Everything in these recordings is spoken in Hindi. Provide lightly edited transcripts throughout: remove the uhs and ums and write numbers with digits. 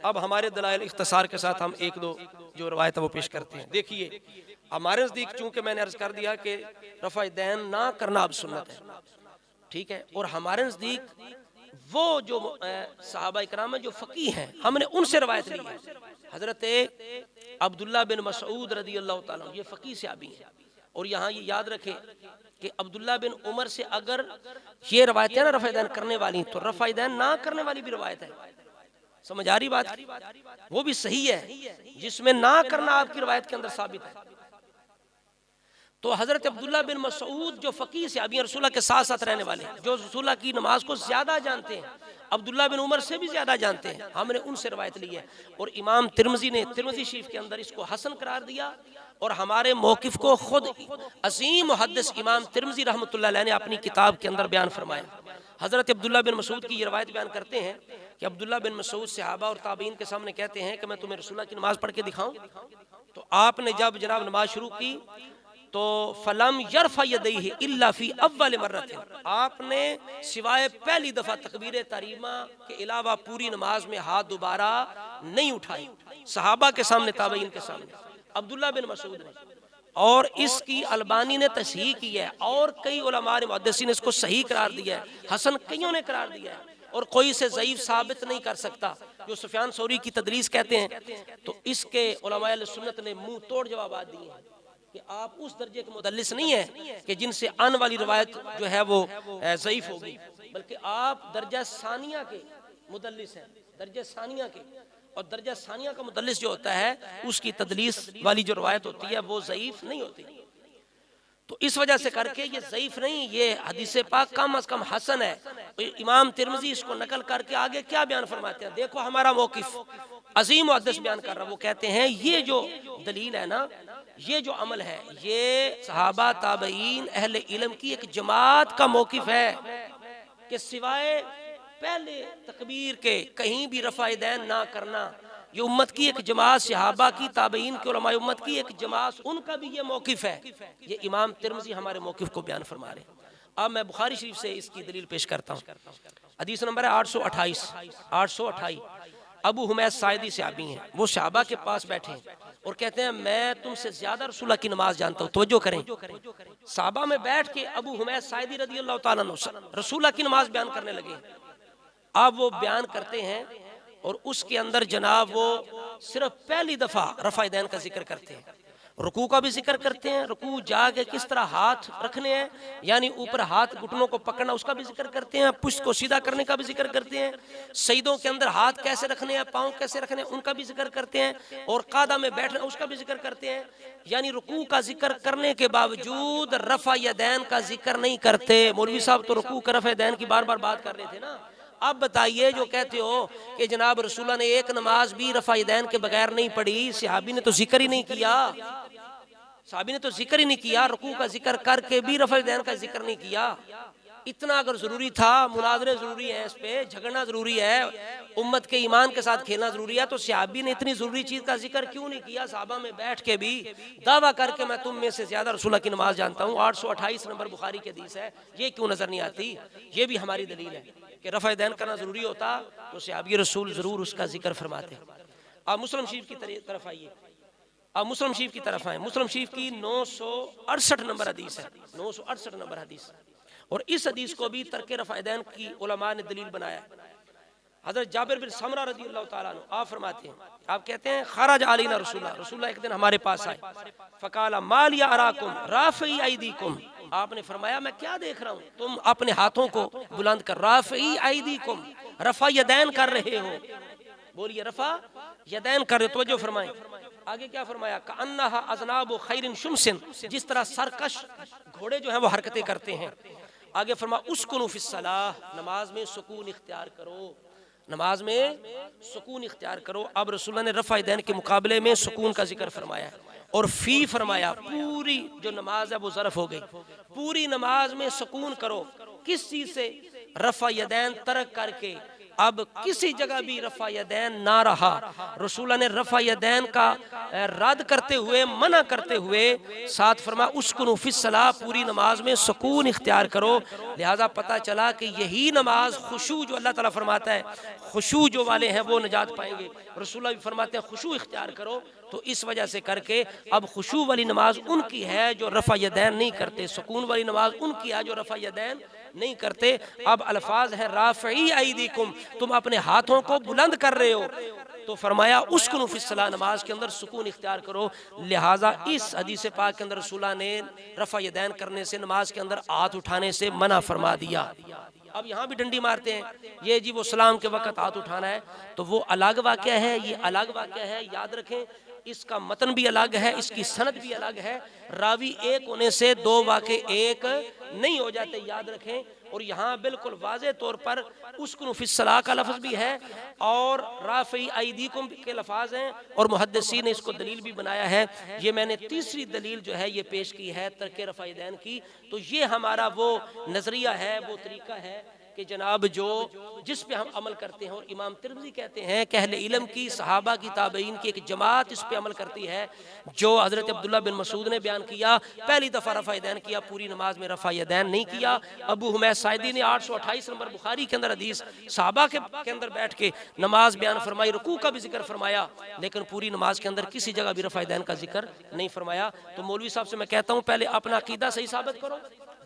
अब हमारे दलाइल इख्तिसार के साथ हम एक दो जो रवायत है वो पेश करते हैं। देखिए, हमारे नज़दीक चूंकि मैंने अर्ज कर दिया कि रफ़ा दैन ना करना अब सुन्नत है, ठीक है, और हमारे नज़दीक वो जो सहाबा इकराम जो फ़कीह हैं हमने उनसे रवायत ली है। हज़रत अब्दुल्ला बिन मसऊद रज़ी अल्लाह ताला ये फ़कीह सहाबी हैं, और यहाँ ये याद रखें कि अब्दुल्ला बिन उमर से अगर ये रवायत है ना रफ़ा दैन करने वाली, तो रफ़ा दैन ना करने वाली भी रवायत है। समझ आ रही बात? वो भी सही है जिसमें ना करना आपकी रवायत के अंदर साबित है। तो हजरत अब्दुल्ला बिन मसऊद जो फ़कीह से अभी रसूलुल्लाह के साथ साथ रहने वाले हैं, जो रसूलुल्लाह की नमाज को ज्यादा जानते हैं, अब्दुल्ला बिन उमर से भी ज्यादा जानते हैं, हमने उनसे रवायत ली है। और इमाम तिरमिज़ी ने तिरमिज़ी शरीफ के अंदर इसको हसन करार दिया, और हमारे मौक़िफ़ को खुद अज़ीम मुहद्दिस इमाम तिरमिज़ी रहमतुल्लाह अलैह ने अपनी किताब के अंदर बयान फरमाया। हज़रत अब्दुल्ला बिन मसऊद की ये रवायत बयान करते हैं कि अब्दुल्ला बिन मसऊद सहाबा और ताबीन के सामने कहते हैं कि मैं तुम्हें रसूलुल्लाह की नमाज पढ़ के दिखाऊं। तो आपने जब जनाब नमाज शुरू की तो फलम यरफा यदैहि इल्ला फी अव्वल मर्रतिन, आपने सिवाय पहली दफा तकबीर तहरीमा के अलावा पूरी नमाज में हाथ दोबारा नहीं उठाए, सहाबा के सामने ताबईन के सामने, अब्दुल्ला बिन मसऊद ने। और इसकी अलबानी ने तसहीह की है, और कई उलमा ने मुहद्दिसीन ने इसको सही करार दिया है, हसन कईयों ने करार दिया है, और कोई इसे ज़ईफ साबित नहीं कर सकता। जो सुफियान सौरी की तदरीस कहते हैं, तो इसके उलमा अहले सुन्नत ने मुंह तोड़ जवाब दिए हैं कि आप उस दर्जे के मुदल्लिस नहीं है कि जिनसे आने वाली रवायत जो है वो ज़ईफ होगी, बल्कि आप दर्जा सानिया के मुदल्लिस हैं, दर्जा सानिया के। और दर्जा सानिया का मुदल्लिस जो होता है उसकी तदलीस वाली जो रवायत होती है वो ज़ईफ नहीं होती। तो इस वजह से करके ये ज़ईफ नहीं, ये हदीस पाक कम अज कम हसन है। तो इमाम तिरमिज़ी इसको नकल करके आगे क्या बयान फरमाते हैं, देखो हमारा मौक़िफ़ अज़ीम मुहद्दिस बयान कर रहा है। वो कहते हैं ये जो दलील है ना, ये जो अमल है, ये सहाबा ताबईन अहले इल्म की एक जमात का मौक़िफ़ है कि सिवाय पहले तकबीर के कहीं भी रफ़ा दैन ना करना। ये उम्मत की एक जमात, सहाबा की, ताबईन के उलमा उम्मत की एक जमात, उनका भी ये मौक़िफ़ है। ये इमाम तिरमिज़ी हमारे मौक़िफ़ को बयान फरमा रहे हैं। अब मैं बुखारी शरीफ से इसकी दलील पेश करता हूँ। हदीस नंबर है 828। अबू हुमैद साइदी सहाबी हैं, वो सहाबा के पास बैठे हैं और कहते हैं मैं तुमसे ज्यादा रसूलुल्लाह की नमाज जानता हूँ। तवज्जो करें, सहाबा में बैठ के अबू हुमैद साइदी रज़ी अल्लाह ताला अन्हु रसूलुल्लाह की नमाज बयान करने लगे। अब वो बयान करते हैं और उसके अंदर जनाब वो सिर्फ पहली दफा रफ़ा दैन का जिक्र करते हैं, रुकू का भी जिक्र करते हैं, रुकू जाके किस तरह हाथ रखने हैं, यानी ऊपर हाथ घुटनों को पकड़ना उसका भी जिक्र करते हैं, पुष्ट को सीधा करने का भी जिक्र करते हैं, सईदों के अंदर हाथ कैसे रखने हैं, पाँव कैसे रखने हैं उनका भी जिक्र करते हैं, और कादा में बैठना उसका भी जिक्र करते हैं। यानी रुकू का जिक्र करने के बावजूद रफ़ा यदैन का जिक्र नहीं करते। मौलवी साहब तो रुकू का रफ़ा यदैन की बार बार बात कर रहे थे ना। अब बताइए जो कहते हो कि जनाब रसूलुल्लाह ने एक नमाज भी रफ़ा यदैन के बगैर नहीं पढ़ी, सहाबी ने तो जिक्र ही नहीं किया, सहाबी ने तो जिक्र ही नहीं किया, रुकू का जिक्र करके भी रफ़ा यदैन का जिक्र नहीं किया। इतना अगर जरूरी था, मुनाजरे जरूरी है, इस पे झगड़ना जरूरी है, उम्मत के ईमान के साथ खेलना जरूरी है, तो सहाबी ने इतनी जरूरी चीज का जिक्र क्यों नहीं किया? सहाबा में बैठ के भी दावा करके मैं तुम में से ज्यादा रसूलुल्लाह की नमाज जानता हूँ। 828 नंबर बुखारी की हदीस है, ये क्यों नजर नहीं आती? ये भी हमारी दलील है कि रफ़ा दैन करना जरूरी होता तो सहाबी रसूल जरूर उसका जिक्र फरमाते। अब मुस्लिम शरीफ की तरफ आइए, अब मुस्लिम शरीफ की तरफ आए। मुस्लिम शरीफ की 968 नंबर हदीस है, 968 नंबर हदीस, और इस हदीस को भी तर्क रफ़ा दैन की उलमा ने दलील बनाया। हज़रत जाबिर बिन समरा रज़ी अल्लाह ताला अन्हु आप फरमाते हैं, आप कहते हैं खरज अलैना रसूलुल्लाह एक दिन हमारे पास आए, फ़क़ाला मा लिया अराकुम राफ़ई ऐदीकुम, आपने फरमाया मैं क्या देख रहा हूँ, तुम अपने हाथों को बुलंद कर, राफ़ई ऐदीकुम रफ़ा यदैन कर रहे हो, बोलिए रफ़ा यदैन कर रहे हो। तवज्जो फरमाएं, आगे क्या फरमाया, कअन्नहा अज़नाबु खैरिन शुमसिन, जिस तरह सरकश घोड़े जो हैं वो हरकतें करते हैं। आगे फरमा उसकुनु फिस्सलाह, नमाज में सुकून इख्तियार करो, नमाज में सुकून इख्तियार करो। अब रसूलुल्लाह ने रफ़ा दैन के मुकाबले में सुकून का जिक्र फरमाया और फी फरमाया, पूरी जो नमाज है वो ज़रफ़ हो गई, पूरी नमाज में सुकून करो। किस चीज़ से? रफ़ा यदैन तरक करके, अब किसी जगह भी रफ़ा यदैन ना रहा। रसूल ने रफ़ा यदैन का रद्द करते हुए, मना करते हुए साथ फरमा उस्कुनु फिस्सला, पूरी नमाज में सुकून इख्तियार करो। लिहाजा पता चला कि यही नमाज खुशू जो अल्लाह ताला फरमाता है, खुशू जो वाले हैं वो निजात पाएंगे। रसूल भी फरमाते हैं खुशू इख्तियार करो। तो इस वजह से करके अब खुशू वाली नमाज उनकी है जो रफ़ा यदैन नहीं करते, सुकून वाली नमाज उनकी है जो रफ़ा यदैन नहीं करते। अब अल्फाज है राफ़ई ऐदीकुम, तुम अपने हाथों को बुलंद कर रहे हो, तो फरमाया उस्कुनु फिस्सला, नमाज के अंदर सुकून इख्तियार करो। लिहाजा इस हदीस पाक के अंदर रसूला ने रफ़ा यदैन करने से, नमाज के अंदर हाथ उठाने से मना फरमा दिया। अब यहाँ भी डंडी मारते हैं, ये जी वो सलाम के वक़्त हाथ उठाना है, तो वो अलग वाक़या है, ये अलग वाक़या है। याद रखें इसका मतन भी अलग है, इसकी सनद भी अलग है। रावी एक होने से दो वाक़े एक नहीं हो जाते, याद रखें। और यहाँ बिल्कुल वाज़े तौर पर उस्कुनु फिस्सला का लफ्ज़ भी है और राफ़ई ऐदीकुम के लफाज हैं, और मुहद्दिसीन ने इसको दलील भी बनाया है। ये मैंने तीसरी दलील जो है ये पेश की है तर्क रफ़ा यदैन की। तो ये हमारा वो नज़रिया है, वो तरीका है कि जनाब जो जिस पे हम अमल करते हैं। और इमाम तिरमिज़ी कहते हैं कि अहले इल्म की, सहाबा की, ताबईन की एक जमात इस पे अमल करती है जो हज़रत अब्दुल्ला बिन मसूद ने बयान किया। पहली दफ़ा रफ़ा यदैन किया, पूरी नमाज में रफ़ा यदैन नहीं किया। अबू हुमैद साइदी ने 828 नंबर बुखारी के अंदर हदीस सहाबा के अंदर बैठ के नमाज बयान फरमाई, रुकू का भी जिक्र फरमाया, लेकिन पूरी नमाज के अंदर किसी जगह भी रफ़ा यदैन का जिक्र नहीं फरमाया। तो मौलवी साहब से मैं कहता हूँ पहले अपना अकीदा सही साबित करो,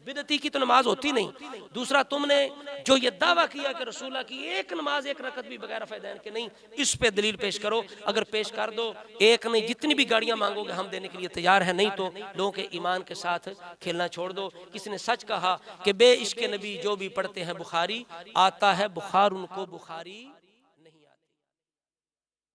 बिदअती की तो नमाज होती नहीं। दूसरा, तुमने जो ये दावा किया कि रसूलुल्लाह की एक नमाज एक रकत भी बगैर रफ़ा यदैन के नहीं, इस पे दलील पेश करो। अगर पेश कर दो, एक नहीं जितनी भी गाड़ियां मांगोगे हम देने के लिए तैयार हैं, नहीं तो लोगों के ईमान के साथ खेलना छोड़ दो। किसी ने सच कहा कि बे इश्क़ नबी जो भी पढ़ते हैं बुखारी, आता है बुखार उनको बुखारी।